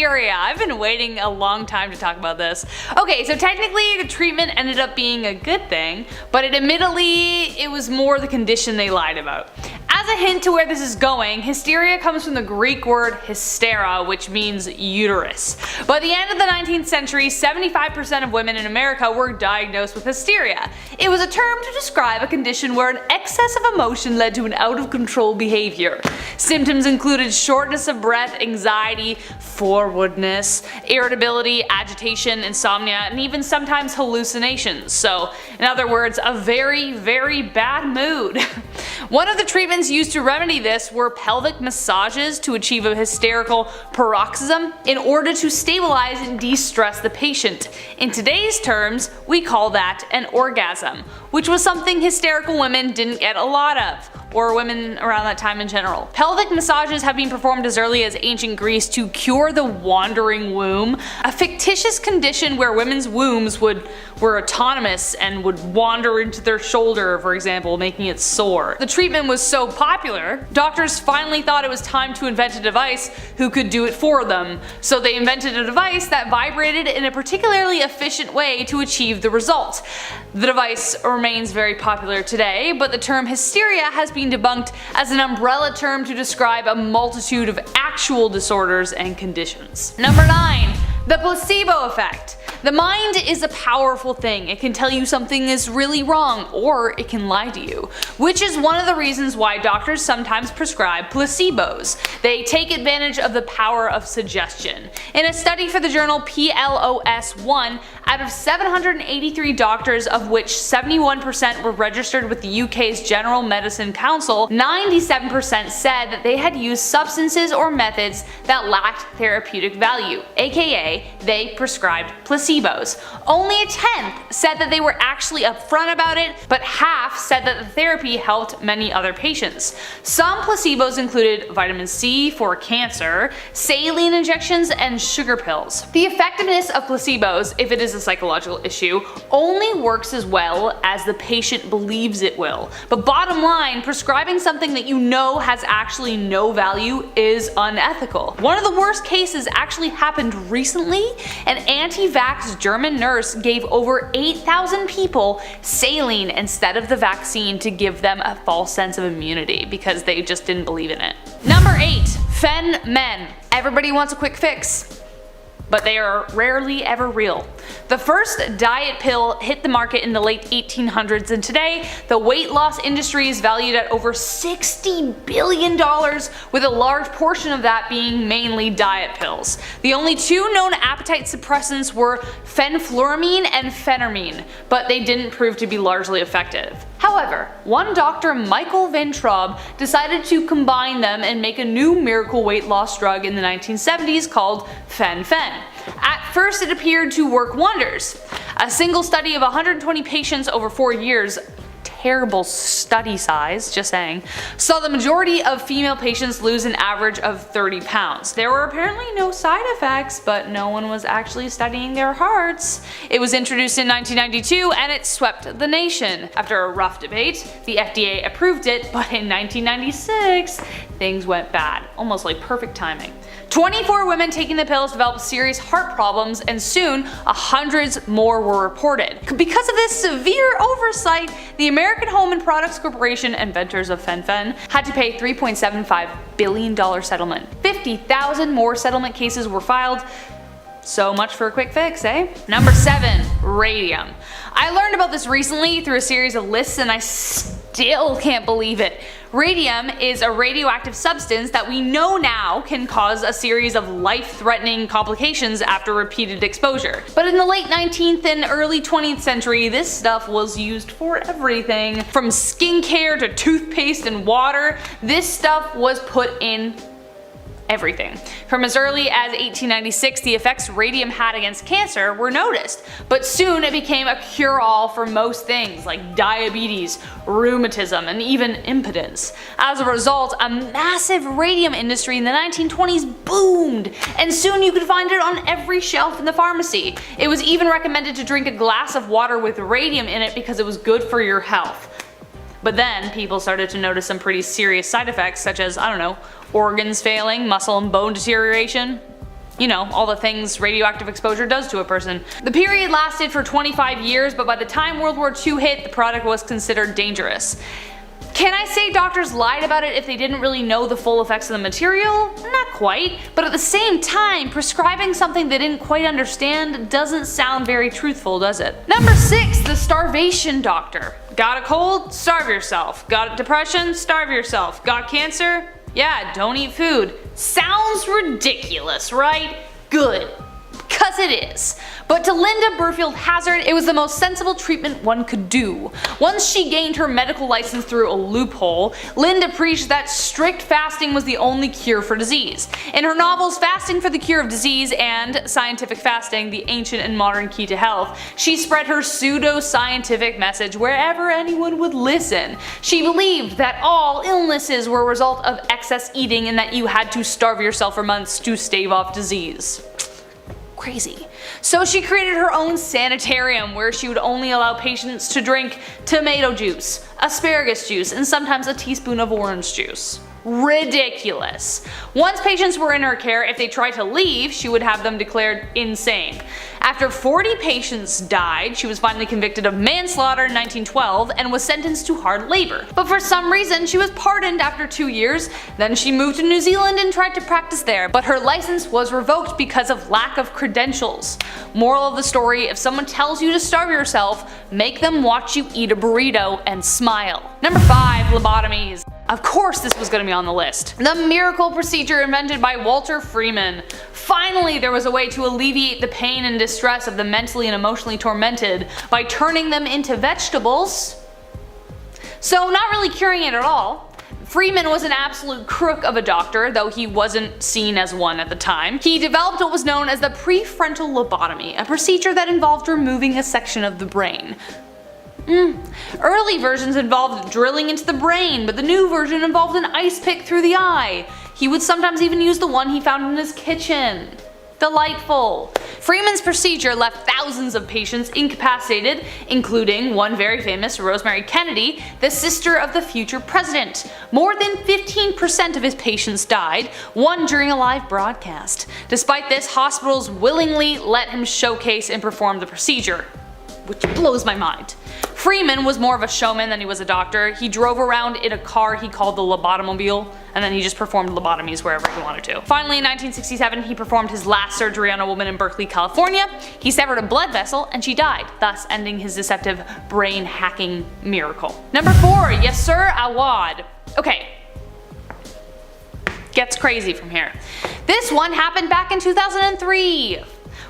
hysteria. I've been waiting a long time to talk about this. Okay, so technically the treatment ended up being a good thing, but admittedly it was more the condition they lied about. As a hint to where this is going, hysteria comes from the Greek word hystera, which means uterus. By the end of the 19th century, 75% of women in America were diagnosed with hysteria. It was a term to describe a condition where an excess of emotion led to an out-of-control behavior. Symptoms included shortness of breath, anxiety, forwardness, irritability, agitation, insomnia, and even sometimes hallucinations. So, in other words, a very, very bad mood. One of the treatments used to remedy this were pelvic massages to achieve a hysterical paroxysm in order to stabilize and de-stress the patient. In today's terms, we call that an orgasm, which was something hysterical women didn't get a lot of, or women around that time in general. Pelvic massages have been performed as early as ancient Greece to cure the wandering womb, a fictitious condition where women's wombs were autonomous and would wander into their shoulder, for example, making it sore. The treatment was so popular, doctors finally thought it was time to invent a device who could do it for them. So they invented a device that vibrated in a particularly efficient way to achieve the result. The device remains very popular today, but the term hysteria has been debunked as an umbrella term to describe a multitude of actual disorders and conditions. Number 9. The placebo effect. The mind is a powerful thing. It can tell you something is really wrong, or it can lie to you, which is one of the reasons why doctors sometimes prescribe placebos. They take advantage of the power of suggestion. In a study for the journal PLOS One, out of 783 doctors, of which 71% were registered with the UK's General Medicine Council, 97% said that they had used substances or methods that lacked therapeutic value, aka they prescribed placebos. Only a tenth said that they were actually upfront about it, but half said that the therapy helped many other patients. Some placebos included vitamin C for cancer, saline injections, and sugar pills. The effectiveness of placebos, if it is a psychological issue, only works as well as the patient believes it will. But bottom line, prescribing something that you know has actually no value is unethical. One of the worst cases actually happened recently. An anti-vax German nurse gave over 8,000 people saline instead of the vaccine to give them a false sense of immunity because they just didn't believe in it. Number 8. Fen Men. Everybody wants a quick fix, but they are rarely ever real. The first diet pill hit the market in the late 1800s, and today the weight loss industry is valued at over $60 billion, with a large portion of that being mainly diet pills. The only two known appetite suppressants were fenfluramine and phentermine, but they didn't prove to be largely effective. However, one Dr. Michael Van Traub decided to combine them and make a new miracle weight loss drug in the 1970s called Fen-Phen. At first it appeared to work wonders. A single study of 120 patients over 4 years, terrible study size, just saying, saw the majority of female patients lose an average of 30 pounds. There were apparently no side effects, but no one was actually studying their hearts. It was introduced in 1992 and it swept the nation. After a rough debate, the FDA approved it, but in 1996, things went bad. Almost like perfect timing. 24 women taking the pills developed serious heart problems, and soon hundreds more were reported. Because of this severe oversight, the American Home and Products Corporation, inventors of Fen-Phen, had to pay $3.75 billion settlement. 50,000 more settlement cases were filed. So much for a quick fix, eh? Number 7. Radium. I learned about this recently through a series of lists and I still can't believe it. Radium is a radioactive substance that we know now can cause a series of life-threatening complications after repeated exposure. But in the late 19th and early 20th century, this stuff was used for everything. From skincare to toothpaste and water, this stuff was put in everything. From as early as 1896, the effects radium had against cancer were noticed, but soon it became a cure-all for most things like diabetes, rheumatism, and even impotence. As a result, a massive radium industry in the 1920s boomed, and soon you could find it on every shelf in the pharmacy. It was even recommended to drink a glass of water with radium in it because it was good for your health. But then people started to notice some pretty serious side effects such as, I don't know, organs failing, muscle and bone deterioration. You know, all the things radioactive exposure does to a person. The period lasted for 25 years, but by the time World War II hit, the product was considered dangerous. Can I say doctors lied about it if they didn't really know the full effects of the material? Not quite, but at the same time, prescribing something they didn't quite understand doesn't sound very truthful, does it? Number 6, the starvation doctor. Got a cold? Starve yourself. Got depression? Starve yourself. Got cancer? Yeah, don't eat food. Sounds ridiculous, right? Good. Because it is. But to Linda Burfield Hazard, it was the most sensible treatment one could do. Once she gained her medical license through a loophole, Linda preached that strict fasting was the only cure for disease. In her novels Fasting for the Cure of Disease and Scientific Fasting, the Ancient and Modern Key to Health, she spread her pseudo-scientific message wherever anyone would listen. She believed that all illnesses were a result of excess eating and that you had to starve yourself for months to stave off disease. Crazy. So she created her own sanitarium where she would only allow patients to drink tomato juice, asparagus juice, and sometimes a teaspoon of orange juice. Ridiculous. Once patients were in her care, if they tried to leave, she would have them declared insane. After 40 patients died, she was finally convicted of manslaughter in 1912 and was sentenced to hard labor. But for some reason, she was pardoned after 2 years. Then she moved to New Zealand and tried to practice there, but her license was revoked because of lack of credentials. Moral of the story, if someone tells you to starve yourself, make them watch you eat a burrito and smile. Number 5, lobotomies. Of course this was going to be on the list. The miracle procedure invented by Walter Freeman. Finally there was a way to alleviate the pain and distress of the mentally and emotionally tormented by turning them into vegetables. So not really curing it at all. Freeman was an absolute crook of a doctor, though he wasn't seen as one at the time. He developed what was known as the prefrontal lobotomy, a procedure that involved removing a section of the brain. Early versions involved drilling into the brain, but the new version involved an ice pick through the eye. He would sometimes even use the one he found in his kitchen. Delightful. Freeman's procedure left thousands of patients incapacitated, including one very famous Rosemary Kennedy, the sister of the future president. More than 15% of his patients died, one during a live broadcast. Despite this, hospitals willingly let him showcase and perform the procedure, which blows my mind. Freeman was more of a showman than he was a doctor. He drove around in a car he called the lobotomobile, and then he just performed lobotomies wherever he wanted to. Finally in 1967 he performed his last surgery on a woman in Berkeley, California. He severed a blood vessel and she died, thus ending his deceptive brain hacking miracle. Number 4, Yasser Awad. Okay. Gets crazy from here. This one happened back in 2003.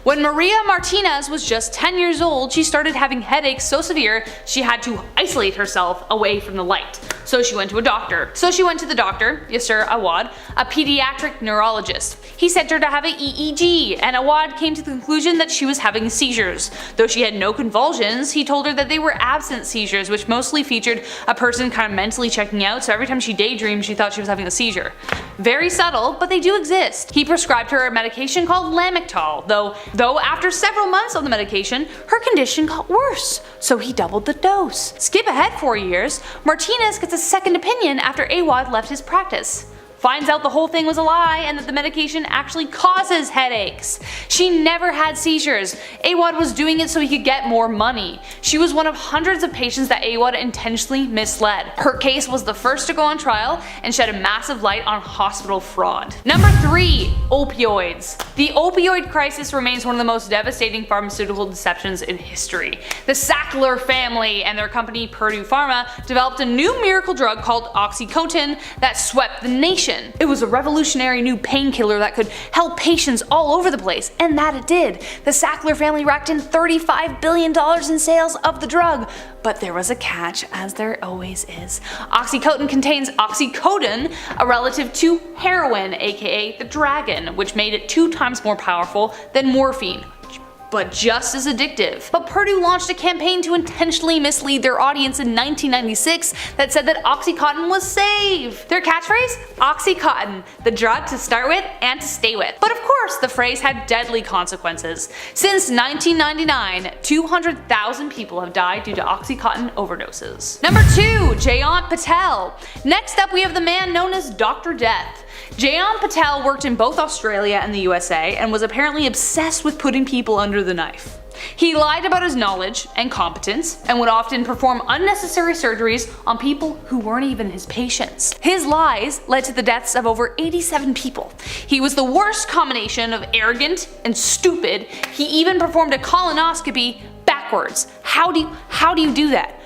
When Maria Martinez was just 10 years old, she started having headaches so severe she had to isolate herself away from the light. So she went to the doctor, Yasser Awad, a pediatric neurologist. He sent her to have an EEG, and Awad came to the conclusion that she was having seizures. Though she had no convulsions, he told her that they were absent seizures, which mostly featured a person kind of mentally checking out, so every time she daydreamed she thought she was having a seizure. Very subtle, but they do exist. He prescribed her a medication called Lamictal, though after several months on the medication, her condition got worse, so he doubled the dose. Skip ahead 4 years, Martinez gets a second opinion after Awad left his practice. Finds out the whole thing was a lie and that the medication actually causes headaches. She never had seizures. Awad was doing it so he could get more money. She was one of hundreds of patients that Awad intentionally misled. Her case was the first to go on trial and shed a massive light on hospital fraud. Number 3, opioids. The opioid crisis remains one of the most devastating pharmaceutical deceptions in history. The Sackler family and their company Purdue Pharma developed a new miracle drug called Oxycontin that swept the nation. It was a revolutionary new painkiller that could help patients all over the place, and that it did. The Sackler family racked in $35 billion in sales of the drug. But there was a catch, as there always is. Oxycontin contains oxycodone, a relative to heroin, aka the dragon, which made it 2 times more powerful than morphine, but just as addictive. But Purdue launched a campaign to intentionally mislead their audience in 1996 that said that Oxycontin was safe. Their catchphrase? Oxycontin, the drug to start with and to stay with. But of course, the phrase had deadly consequences. Since 1999, 200,000 people have died due to Oxycontin overdoses. Number 2, Jayant Patel. Next up we have the man known as Dr. Death. Jayan Patel worked in both Australia and the USA and was apparently obsessed with putting people under the knife. He lied about his knowledge and competence and would often perform unnecessary surgeries on people who weren't even his patients. His lies led to the deaths of over 87 people. He was the worst combination of arrogant and stupid. He even performed a colonoscopy backwards. How do you do that?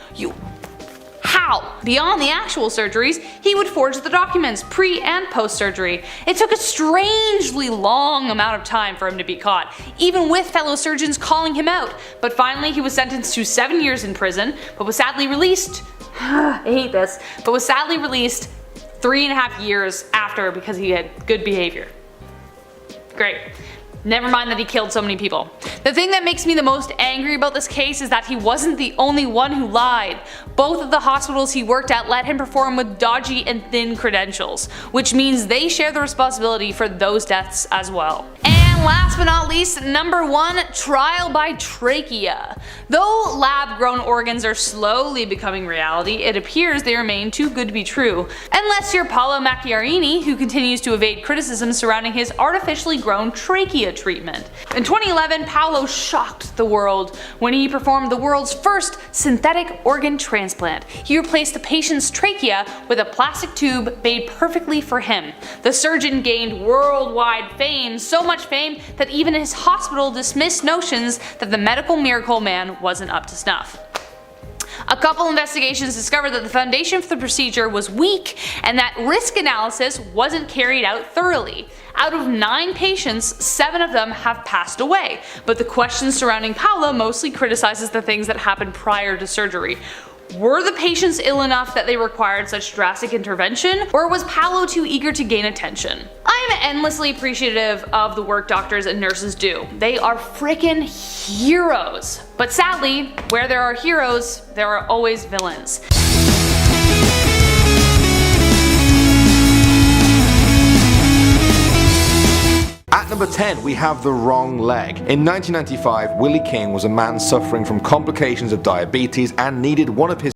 How? Beyond the actual surgeries, he would forge the documents pre and post surgery. It took a strangely long amount of time for him to be caught, even with fellow surgeons calling him out. But finally he was sentenced to 7 years in prison, but was sadly released. I hate this, but was sadly released 3.5 years after because he had good behavior. Great. Never mind that he killed so many people. The thing that makes me the most angry about this case is that he wasn't the only one who lied. Both of the hospitals he worked at let him perform with dodgy and thin credentials, which means they share the responsibility for those deaths as well. And last but not least, number 1, trial by trachea. Though lab-grown organs are slowly becoming reality, it appears they remain too good to be true. Unless you're Paolo Macchiarini, who continues to evade criticism surrounding his artificially grown trachea treatment. In 2011, Paolo shocked the world when he performed the world's first synthetic organ transplant. He replaced the patient's trachea with a plastic tube made perfectly for him. The surgeon gained worldwide fame, so much fame that even his hospital dismissed notions that the medical miracle man wasn't up to snuff. A couple investigations discovered that the foundation for the procedure was weak and that risk analysis wasn't carried out thoroughly. Out of 9 patients, 7 of them have passed away, but the questions surrounding Paolo mostly criticizes the things that happened prior to surgery. Were the patients ill enough that they required such drastic intervention, or was Paolo too eager to gain attention? I'm endlessly appreciative of the work doctors and nurses do. They are frickin' heroes. But sadly, where there are heroes, there are always villains. At number 10, we have the wrong leg. In 1995, Willie King was a man suffering from complications of diabetes and needed one of his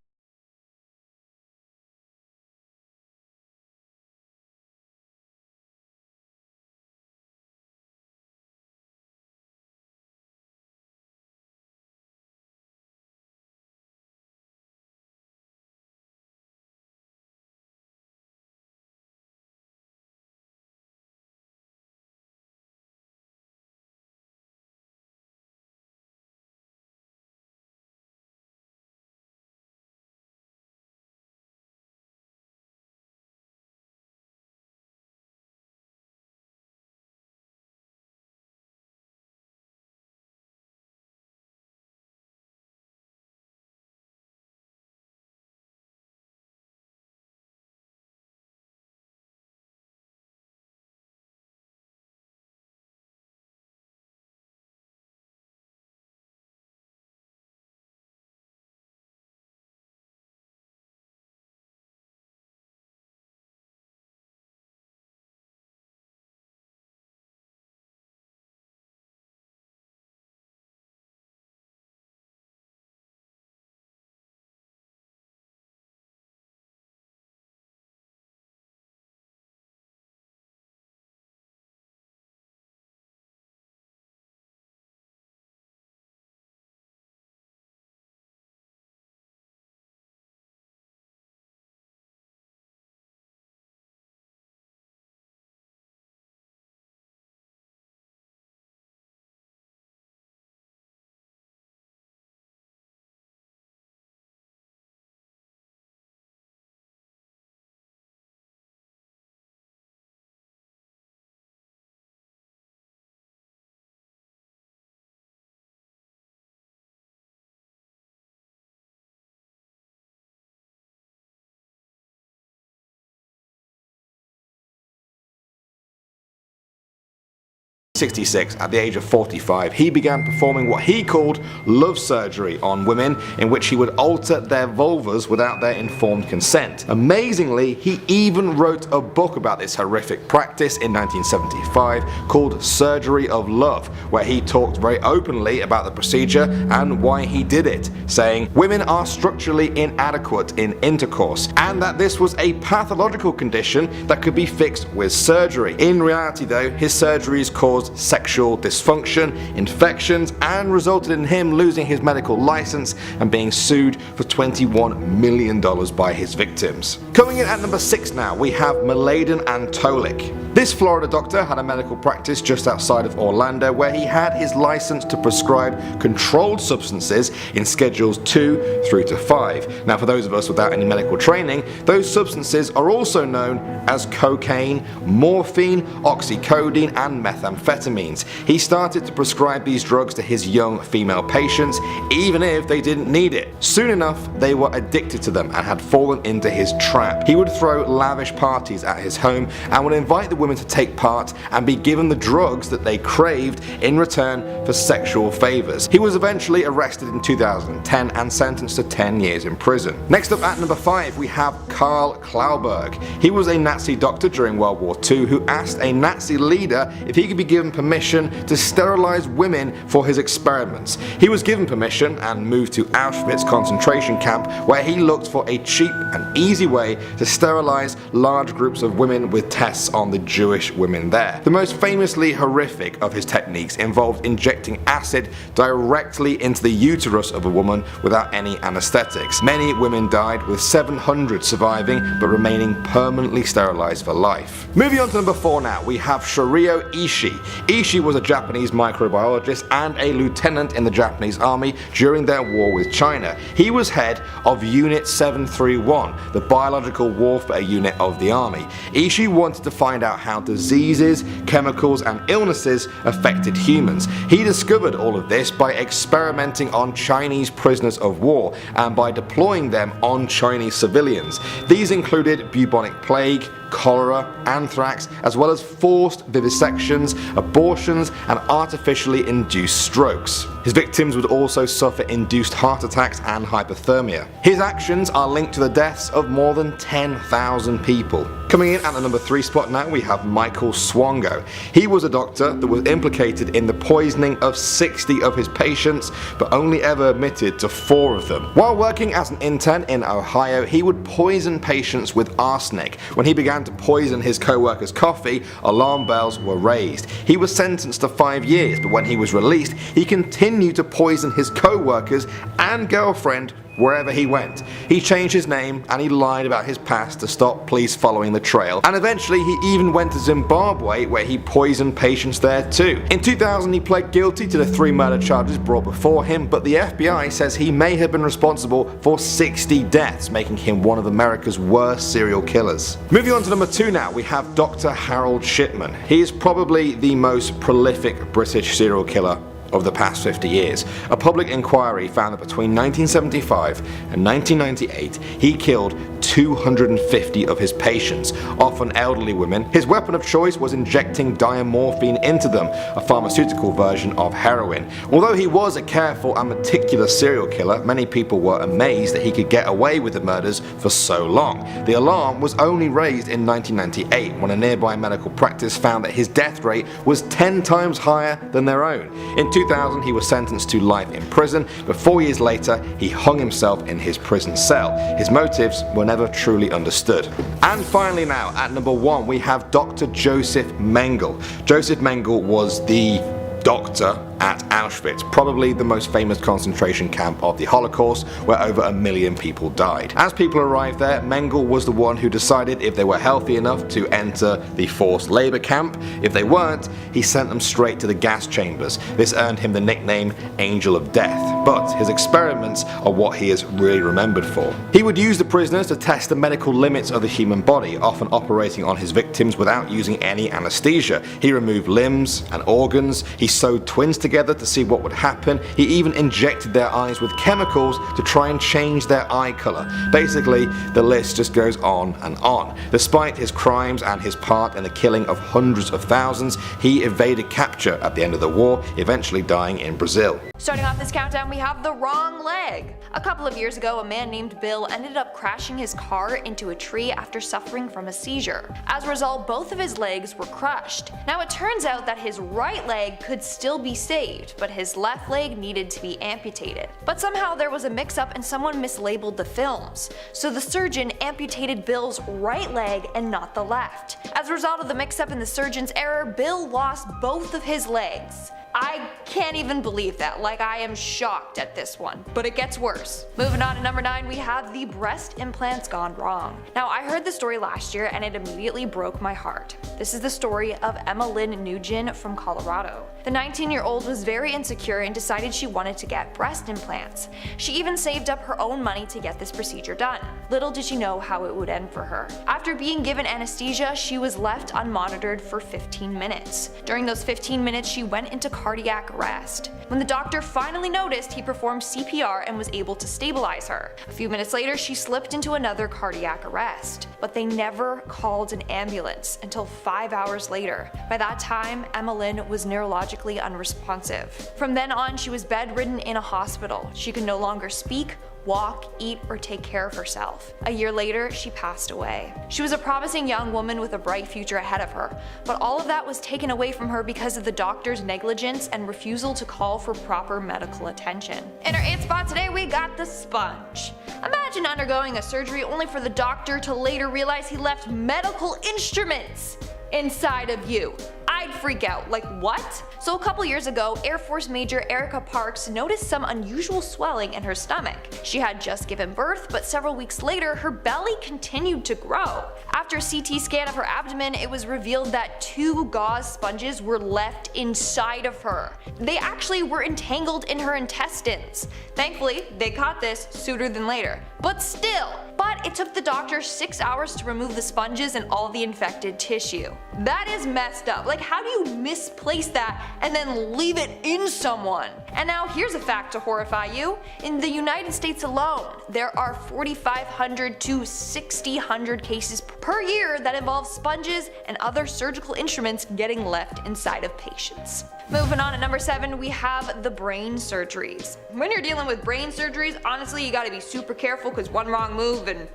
1966, at the age of 45, he began performing what he called love surgery on women, in which he would alter their vulvas without their informed consent. Amazingly, he even wrote a book about this horrific practice in 1975 called Surgery of Love, where he talked very openly about the procedure and why he did it, saying women are structurally inadequate in intercourse and that this was a pathological condition that could be fixed with surgery. In reality though, his surgeries caused sexual dysfunction, infections, and resulted in him losing his medical license and being sued for $21 million by his victims. Coming in at number 6 now, we have Mladen Antolik. This Florida doctor had a medical practice just outside of Orlando where he had his license to prescribe controlled substances in schedules 2 through to 5. Now for those of us without any medical training, those substances are also known as cocaine, morphine, oxycodone, and methamphetamines. He started to prescribe these drugs to his young female patients even if they didn't need it. Soon enough, they were addicted to them and had fallen into his trap. He would throw lavish parties at his home and would invite the women to take part and be given the drugs that they craved in return for sexual favors. He was eventually arrested in 2010 and sentenced to 10 years in prison. Next up at number 5, we have Karl Klauberg. He was a Nazi doctor during World War II who asked a Nazi leader if he could be given permission to sterilize women for his experiments. He was given permission and moved to Auschwitz concentration camp, where he looked for a cheap and easy way to sterilize large groups of women with tests on the Jewish women there. The most famously horrific of his techniques involved injecting acid directly into the uterus of a woman without any anesthetics. Many women died, with 700 surviving but remaining permanently sterilized for life. Moving on to number 4 now, we have Shiryo Ishii. Ishii was a Japanese microbiologist and a lieutenant in the Japanese army during their war with China. He was head of Unit 731, the biological warfare unit of the army. Ishii wanted to find out how diseases, chemicals, and illnesses affected humans. He discovered all of this by experimenting on Chinese prisoners of war and by deploying them on Chinese civilians. These included bubonic plague, cholera, anthrax, as well as forced vivisections, abortions, and artificially induced strokes. His victims would also suffer induced heart attacks and hypothermia. His actions are linked to the deaths of more than 10,000 people. Coming in at the number 3 spot now, we have Michael Swango. He was a doctor that was implicated in the poisoning of 60 of his patients, but only ever admitted to 4 of them. While working as an intern in Ohio, he would poison patients with arsenic. When he began to poison his co-workers' coffee, alarm bells were raised. He was sentenced to 5 years, but when he was released, he continued to poison his co-workers and girlfriend wherever he went. He changed his name and he lied about his past to stop police following the trail, and eventually he even went to Zimbabwe where he poisoned patients there too. In 2000 he pled guilty to the 3 murder charges brought before him, but the FBI says he may have been responsible for 60 deaths, making him one of America's worst serial killers. Moving on to number 2 now, we have Dr. Harold Shipman. He is probably the most prolific British serial killer of the past 50 years. A public inquiry found that between 1975 and 1998 he killed 250 of his patients, often elderly women. His weapon of choice was injecting diamorphine into them, a pharmaceutical version of heroin. Although he was a careful and meticulous serial killer, many people were amazed that he could get away with the murders for so long. The alarm was only raised in 1998 when a nearby medical practice found that his death rate was 10 times higher than their own. In 2000 he was sentenced to life in prison, but 4 years later he hung himself in his prison cell. His motives were never truly understood. And finally now, at number 1 we have Dr. Joseph Mengele. Joseph Mengele was the doctor at Auschwitz, probably the most famous concentration camp of the Holocaust, where over 1 million people died. As people arrived there, Mengele was the one who decided if they were healthy enough to enter the forced labor camp. If they weren't, he sent them straight to the gas chambers. This earned him the nickname Angel of Death, but his experiments are what he is really remembered for. He would use the prisoners to test the medical limits of the human body, often operating on his victims without using any anesthesia. He removed limbs and organs, he sewed twins together to see what would happen. He even injected their eyes with chemicals to try and change their eye color. Basically, the list just goes on and on. Despite his crimes and his part in the killing of hundreds of thousands, he evaded capture at the end of the war, eventually dying in Brazil. Starting off this countdown, we have the wrong leg. A couple of years ago, a man named Bill ended up crashing his car into a tree after suffering from a seizure. As a result, both of his legs were crushed. Now it turns out that his right leg could still be saved, but his left leg needed to be amputated. But somehow there was a mix-up and someone mislabeled the films. So the surgeon amputated Bill's right leg and not the left. As a result of the mix-up and the surgeon's error, Bill lost both of his legs. I can't even believe that, like I am shocked at this one, but it gets worse. Moving on to number 9, we have the breast implants gone wrong. Now I heard the story last year and it immediately broke my heart. This is the story of Emma Lynn Nugent from Colorado. The 19-year-old was very insecure and decided she wanted to get breast implants. She even saved up her own money to get this procedure done. Little did she know how it would end for her. After being given anesthesia, she was left unmonitored for 15 minutes. During those 15 minutes, she went into cardiac arrest. When the doctor finally noticed, he performed CPR and was able to stabilize her. A few minutes later, she slipped into another cardiac arrest. But they never called an ambulance until 5 hours later. By that time, Emma Lynn was neurologically unresponsive. From then on, she was bedridden in a hospital. She could no longer speak, walk, eat, or take care of herself. A year later, she passed away. She was a promising young woman with a bright future ahead of her, but all of that was taken away from her because of the doctor's negligence and refusal to call for proper medical attention. In our 8th spot today, we got the sponge. Imagine undergoing a surgery only for the doctor to later realize he left medical instruments inside of you. I'd freak out, like what? So a couple years ago, Air Force Major Erica Parks noticed some unusual swelling in her stomach. She had just given birth, but several weeks later, her belly continued to grow. After a CT scan of her abdomen, it was revealed that 2 gauze sponges were left inside of her. They actually were entangled in her intestines. Thankfully, they caught this sooner than later. But it took the doctor 6 hours to remove the sponges and all the infected tissue. That is messed up. Like, how do you misplace that and then leave it in someone? And now here's a fact to horrify you. In the United States alone, there are 4,500 to 6,000 cases per year that involve sponges and other surgical instruments getting left inside of patients. Moving on to number 7, we have the brain surgeries. When you're dealing with brain surgeries, honestly, you gotta be super careful because one wrong move and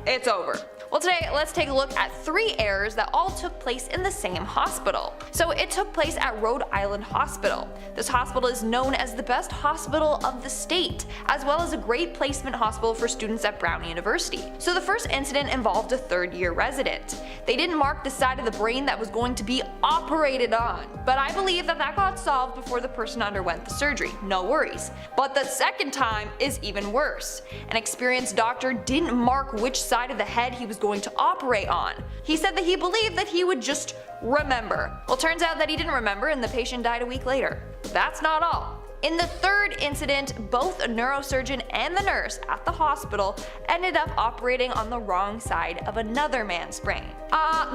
it's over. Well, today let's take a look at 3 errors that all took place in the same hospital. So it took place at Rhode Island Hospital. This hospital is known as the best hospital of the state, as well as a great placement hospital for students at Brown University. So the first incident involved a 3rd-year resident. They didn't mark the side of the brain that was going to be operated on, but I believe that got solved before the person underwent the surgery, no worries. But the second time is even worse. An experienced doctor didn't mark which side of the head he was going to operate on. He said that he believed that he would just remember. Well, turns out that he didn't remember and the patient died a week later. But that's not all. In the 3rd incident, both a neurosurgeon and the nurse at the hospital ended up operating on the wrong side of another man's brain.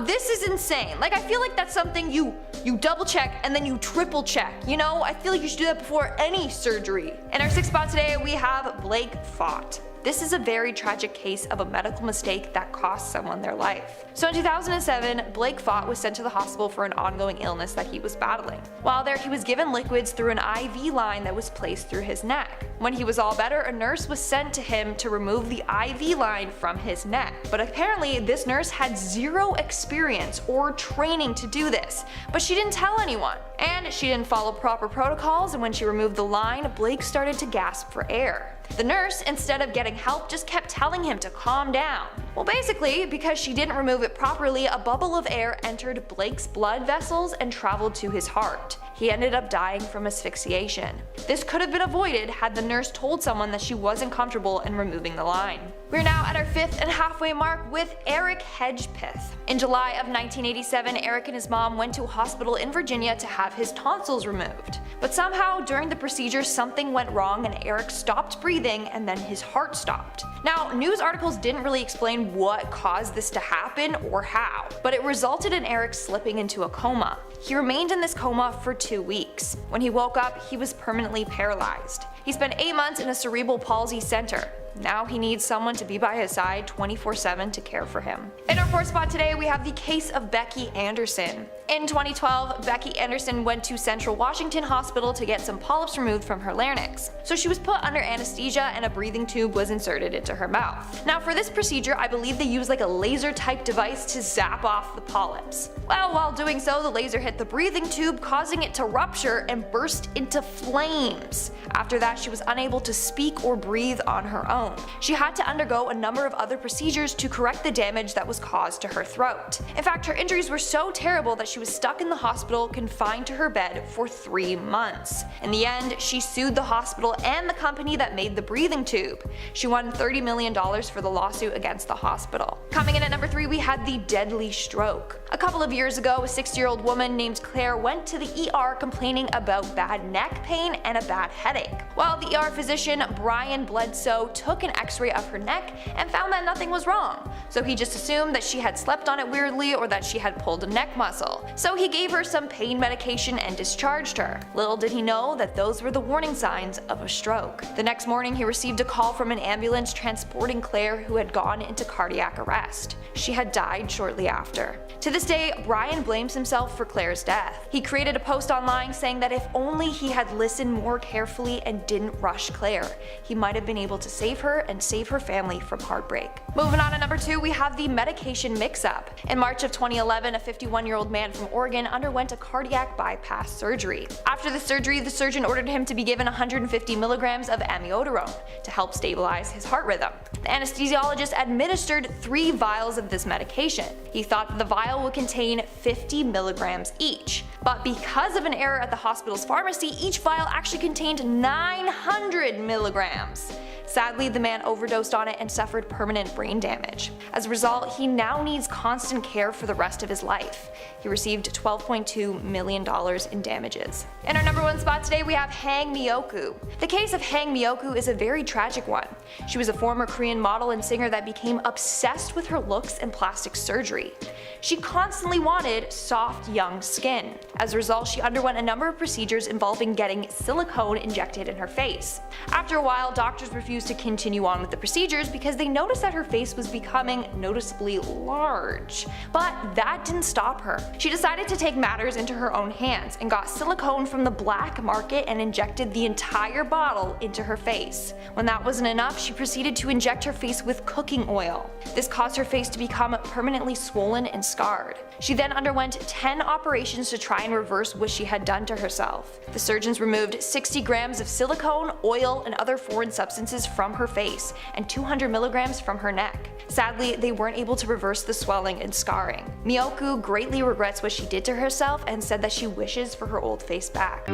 This is insane. Like, I feel like that's something you double check and then you triple check, you know? I feel like you should do that before any surgery. In our 6th spot today, we have Blake Fott. This is a very tragic case of a medical mistake that cost someone their life. So in 2007, Blake Fott was sent to the hospital for an ongoing illness that he was battling. While there, he was given liquids through an IV line that was placed through his neck. When he was all better, a nurse was sent to him to remove the IV line from his neck. But apparently, this nurse had 0 experience or training to do this, but she didn't tell anyone. And she didn't follow proper protocols, and when she removed the line, Blake started to gasp for air. The nurse, instead of getting help, just kept telling him to calm down. Well, basically, because she didn't remove it properly, a bubble of air entered Blake's blood vessels and traveled to his heart. He ended up dying from asphyxiation. This could have been avoided had the nurse told someone that she wasn't comfortable in removing the line. We're now at our 5th and halfway mark with Eric Hedgepeth. In July of 1987, Eric and his mom went to a hospital in Virginia to have his tonsils removed. But somehow, during the procedure, something went wrong and Eric stopped breathing and then his heart stopped. Now, news articles didn't really explain what caused this to happen or how, but it resulted in Eric slipping into a coma. He remained in this coma for 2 weeks. When he woke up, he was permanently paralyzed. He spent 8 months in a cerebral palsy center. Now he needs someone to be by his side 24/7 to care for him. In our fourth spot today, we have the case of Becky Anderson. In 2012, Becky Anderson went to Central Washington Hospital to get some polyps removed from her larynx. So she was put under anesthesia and a breathing tube was inserted into her mouth. Now for this procedure, I believe they used like a laser type device to zap off the polyps. Well, while doing so, the laser hit the breathing tube, causing it to rupture and burst into flames. After that, she was unable to speak or breathe on her own. She had to undergo a number of other procedures to correct the damage that was caused to her throat. In fact, her injuries were so terrible that she was stuck in the hospital, confined to her bed for 3 months. In the end, she sued the hospital and the company that made the breathing tube. She won $30 million for the lawsuit against the hospital. Coming in at number 3, we had the deadly stroke. A couple of years ago, a 60-year-old woman named Claire went to the ER complaining about bad neck pain and a bad headache. Well, the ER physician, Brian Bledsoe, took an x-ray of her neck and found that nothing was wrong. So he just assumed that she had slept on it weirdly or that she had pulled a neck muscle. So he gave her some pain medication and discharged her. Little did he know that those were the warning signs of a stroke. The next morning, he received a call from an ambulance transporting Claire, who had gone into cardiac arrest. She had died shortly after. To this day, Brian blames himself for Claire's death. He created a post online saying that if only he had listened more carefully and didn't rush Claire, he might have been able to save her and save her family from heartbreak. Moving on to number 2, we have the medication mix-up. In March of 2011, a 51-year-old man from Oregon underwent a cardiac bypass surgery. After the surgery, the surgeon ordered him to be given 150 milligrams of amiodarone to help stabilize his heart rhythm. The anesthesiologist administered 3 vials of this medication. He thought that the vial would contain 50 milligrams each, but because of an error at the hospital's pharmacy, each vial actually contained 900 milligrams. Sadly, the man overdosed on it and suffered permanent brain damage. As a result, he now needs constant care for the rest of his life. He received $12.2 million in damages. In our number 1 spot today, we have Hang Myoku. The case of Hang Myoku is a very tragic one. She was a former Korean model and singer that became obsessed with her looks and plastic surgery. She constantly wanted soft, young skin. As a result, she underwent a number of procedures involving getting silicone injected in her face. After a while, doctors refused to continue on with the procedures because they noticed that her face was becoming noticeably large. But that didn't stop her. She decided to take matters into her own hands and got silicone from the black market and injected the entire bottle into her face. When that wasn't enough, she proceeded to inject her face with cooking oil. This caused her face to become permanently swollen and scarred. She then underwent 10 operations to try and reverse what she had done to herself. The surgeons removed 60 grams of silicone, oil, and other foreign substances from her face and 200 milligrams from her neck. Sadly, they weren't able to reverse the swelling and scarring. Myoku greatly regrets what she did to herself and said that she wishes for her old face back.